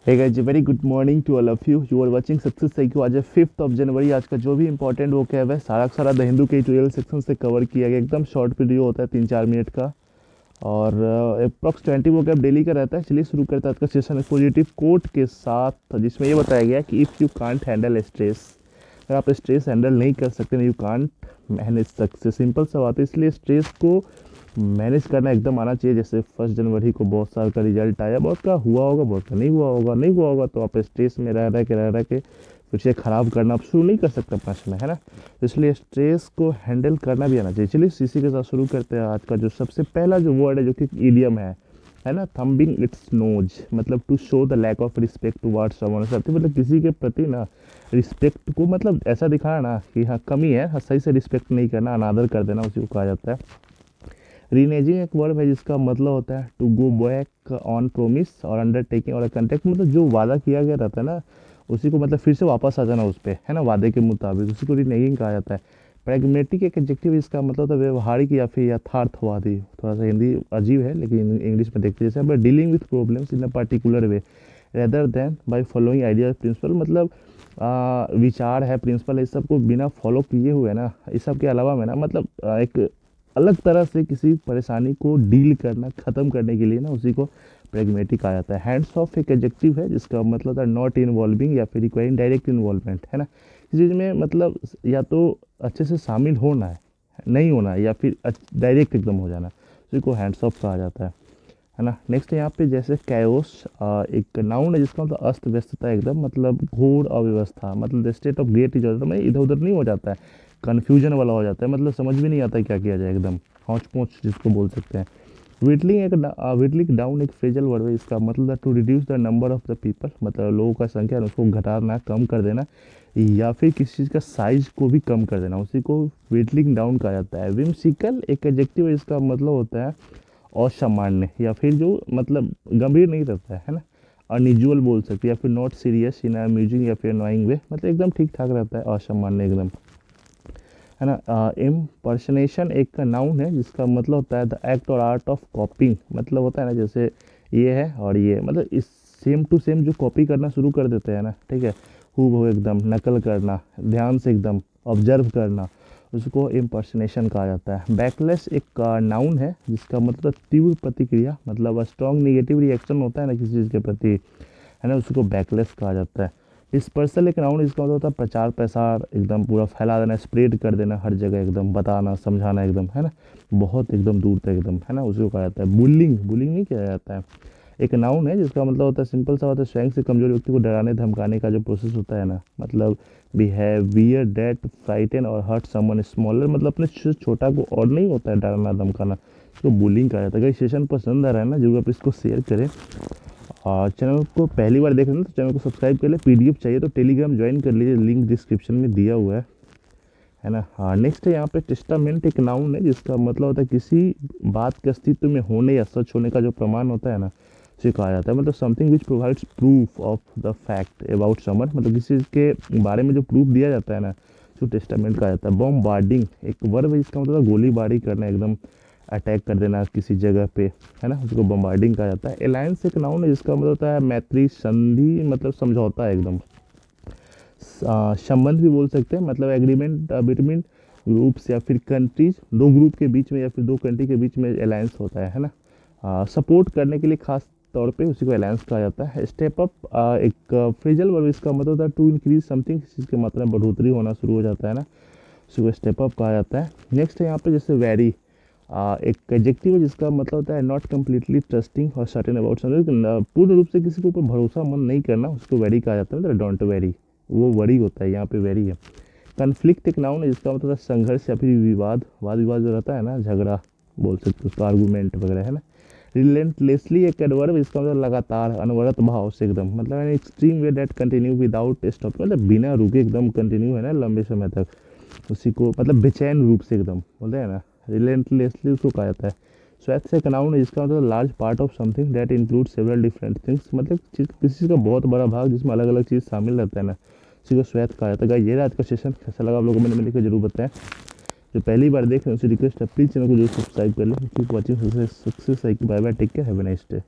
Hey guys, very good morning to all of you are watching success psycho. आज है 5th of January. आज का जो भी इंपॉर्टेंट वो क्या है सारा का सारा द हिंदू के ट्यूटोरियल सेक्शन से कवर किया गया। एकदम शॉर्ट वीडियो होता है 3-4 मिनट का और अप्रॉक्स 20 वो कैप डेली का रहता है। चलिए शुरू करते हैं आज का सेशन पॉजिटिव कोट के साथ, जिसमें ये बताया गया कि if you can't handle stress, अगर आप स्ट्रेस हैंडल नहीं कर सकते, you can't manage success. Simple सा बात है, इसलिए स्ट्रेस को मैनेज करना एकदम आना चाहिए। जैसे 1 जनवरी को बहुत साल का रिजल्ट आया, बहुत का हुआ होगा, बहुत का नहीं हुआ होगा, तो आप स्ट्रेस में रह रह के फिर से ख़राब करना आप शुरू नहीं कर सकते अपना समय, है ना। तो इसलिए स्ट्रेस को हैंडल करना भी आना चाहिए। चलिए इसी के साथ शुरू करते हैं। आज का जो सबसे पहला जो वर्ड है, जो कि ईडियम है ना, थम्बिंग इट्स नोज, मतलब to show the lack of respect towards someone, मतलब किसी के प्रति ना रिस्पेक्ट को मतलब ऐसा दिखाना ना कि हाँ कमी है, हाँ सही से रिस्पेक्ट नहीं करना, अनादर कर देना, उसी को कहा जाता है। रीनेजिंग एक वर्ब है जिसका मतलब होता है to go back on promise और अंडरटेकिंग और कंटेक्ट, मतलब जो वादा किया गया रहता है ना उसी को मतलब फिर से वापस आ जाना उस पर, है ना, वादे के मुताबिक, उसी को रीनेजिंग कहा जाता है। प्रैग्मेटिक एक एडजेक्टिव, इसका मतलब होता है व्यवहारिक या फिर यथार्थवादी। थोड़ा सा हिंदी अजीब है लेकिन इंग्लिश में देखते जैसे but dealing with problems in a particular way rather than by following idea principle, मतलब विचार है, प्रिंसिपल है, इस सब को बिना फॉलो किए हुए ना, इस सब के अलावा में ना मतलब एक अलग तरह से किसी परेशानी को डील करना, ख़त्म करने के लिए ना, उसी को प्रेगमेटिक कहा जाता है। हैंड्स ऑफ एक एडजेक्टिव है जिसका मतलब था नॉट इन्वॉल्विंग या फिर रिक्वायरिंग डायरेक्ट इन्वॉल्वमेंट, है ना। इस चीज़ में मतलब या तो अच्छे से शामिल होना है, नहीं होना है, या फिर डायरेक्ट एकदम हो जाना, उसी को हैंड्स ऑफ कहा जाता है ना। नेक्स्ट यहाँ पे जैसे कैओस एक नाउन है जिसका मतलब अस्त व्यस्तता, एकदम मतलब घोर अव्यवस्था, मतलब the state of great is मतलब इधर उधर नहीं हो जाता है, कन्फ्यूजन वाला हो जाता है, मतलब समझ भी नहीं आता है क्या किया जाए, एकदम हौच पौच जिसको बोल सकते हैं। व्हिटलिंग डाउन एक फ्रेजल वर्ड है, इसका मतलब to reduce the number of the people, मतलब लोगों का संख्या उसको घटाना, कम कर देना, या फिर किसी चीज़ का साइज को भी कम कर देना, उसी को व्हिटलिंग डाउन कहा जाता है। विम्सिकल एक एडजेक्टिव है, इसका मतलब होता है असामान्य या फिर जो मतलब गंभीर नहीं रहता है ना, अनयूजुअल बोल सकते हैं, या फिर नॉट सीरियस इन अम्यूजिंग या फिर अनोइंग वे, मतलब एकदम ठीक ठाक रहता है, असामान्य एकदम, है ना। इम्पर्सनेशन एक नाउन है जिसका मतलब होता है द एक्ट और आर्ट ऑफ कॉपिंग, मतलब होता है ना जैसे ये है और ये, मतलब इस सेम टू सेम जो कॉपी करना शुरू कर देते हैं ना, ठीक है, हूबहू एकदम नकल करना, ध्यान से एकदम ऑब्जर्व करना, उसको इम्पर्सनेशन कहा जाता है। बैकलेस एक नाउन है जिसका मतलब तीव्र प्रतिक्रिया, मतलब स्ट्रॉन्ग निगेटिव रिएक्शन होता है ना किसी चीज़ के प्रति, है ना, उसको बैकलेस कहा जाता है। डिस्पर्सल एक नाउन जिसका मतलब होता है प्रचार प्रसार, एकदम पूरा फैला देना, स्प्रेड कर देना हर जगह, एकदम बताना समझाना एकदम, है ना, बहुत एकदम दूर तक एकदम, है ना, उसको कहा जाता है। बुलिंग बुलिंग नहीं किया जाता है, एक नाउन है जिसका मतलब होता है सिंपल सा होता है स्वयं से कमजोर व्यक्ति को डराने धमकाने का जो प्रोसेस होता है ना, मतलब बिहेवियर डेट फ्राइटन और हर्ट समवन स्मॉलर, मतलब अपने से छोटा को और नहीं होता है डराना धमकाना, इसको बुलिंग कहा जाता है। अगर सेशन पसंद आ रहा है ना, जरूर आप इसको शेयर करें और चैनल को पहली बार देख रहे हैं तो चैनल को सब्सक्राइब कर ले। पीडीएफ चाहिए तो टेलीग्राम ज्वाइन कर लीजिए, लिंक डिस्क्रिप्शन में दिया हुआ है ना। हाँ, नेक्स्ट है यहाँ पे टेस्टामेंट एक नाउन है जिसका मतलब होता है किसी बात के अस्तित्व में होने या सच होने का जो प्रमाण होता है ना, उसे कहा जाता है। मतलब something which provides proof of the fact about someone, मतलब किसी के बारे में जो प्रूफ दिया जाता है ना, उसको टेस्टामेंट कहा जाता है। बॉम्बार्डिंग एक वर्ब है जिसका मतलब गोलीबारी करना, एकदम अटैक कर देना किसी जगह पे, है ना, उसको बम्बार्डिंग कहा जाता है। अलायंस एक नाउन है जिसका मतलब होता है मैत्री संधि, मतलब समझौता है एकदम, संबंध भी बोल सकते हैं, मतलब एग्रीमेंट बिटवीन ग्रुप्स या फिर कंट्रीज, दो ग्रुप के बीच में या फिर दो कंट्री के बीच में अलायंस होता है ना। सपोर्ट करने के लिए खास तौर पे उसी को अलायंस कहा जाता है। स्टेप अप एक फ्रेजल वर्ब, इसका मतलब होता है टू इंक्रीज समथिंग, किसी चीज़ की मात्रा में बढ़ोतरी होना शुरू हो जाता है ना, उसी को स्टेप अप कहा जाता है। नेक्स्ट है यहाँ पे जैसे वेरी एक एडजेक्टिव है जिसका मतलब होता है नॉट कम्प्लीटली ट्रस्टिंग और सर्टेन अबाउट समथिंग, पूर्ण रूप से किसी के ऊपर भरोसा मन नहीं करना, उसको वेरी कहा जाता है, मतलब डोंट वेरी, वो वरी होता है, यहाँ पे वेरी है। कन्फ्लिक्ट एक नाउन है जिसका मतलब है संघर्ष या फिर विवाद, वाद विवाद जो रहता है ना, झगड़ा बोल सकते हो उसको, आर्गूमेंट वगैरह, है ना। रिलेंटलेसली एक एडवर्ब, इसका मतलब लगातार, अनवरत भाव से एकदम, मतलब an extreme way that continue without stop, मतलब बिना रुके एकदम कंटिन्यू, है ना, लंबे समय तक, उसी को मतलब बेचैन रूप से एकदम बोलते हैं ना, रिलेंटलेसली उसको कहा जाता है। स्वैथ से एक नाउन है जिसका मतलब large part of something that include several different things, मतलब चीज़ किसी चीज़ का बहुत बड़ा भाग जिसमें अलग अलग चीज़ शामिल रहता है ना, उसी को स्वैथ कहा जाता है। गाइस, ये रहा आज का सेशन, कैसा लगा आप लोगों को मैंने लिखकर जरूर बताएं। जो पहली बार देख रहे हैं उसे रिक्वेस्ट है प्लीज़ चैनल को जरूर सब्सक्राइब कर लें। Keep watching success, bye bye, take care, have a nice day.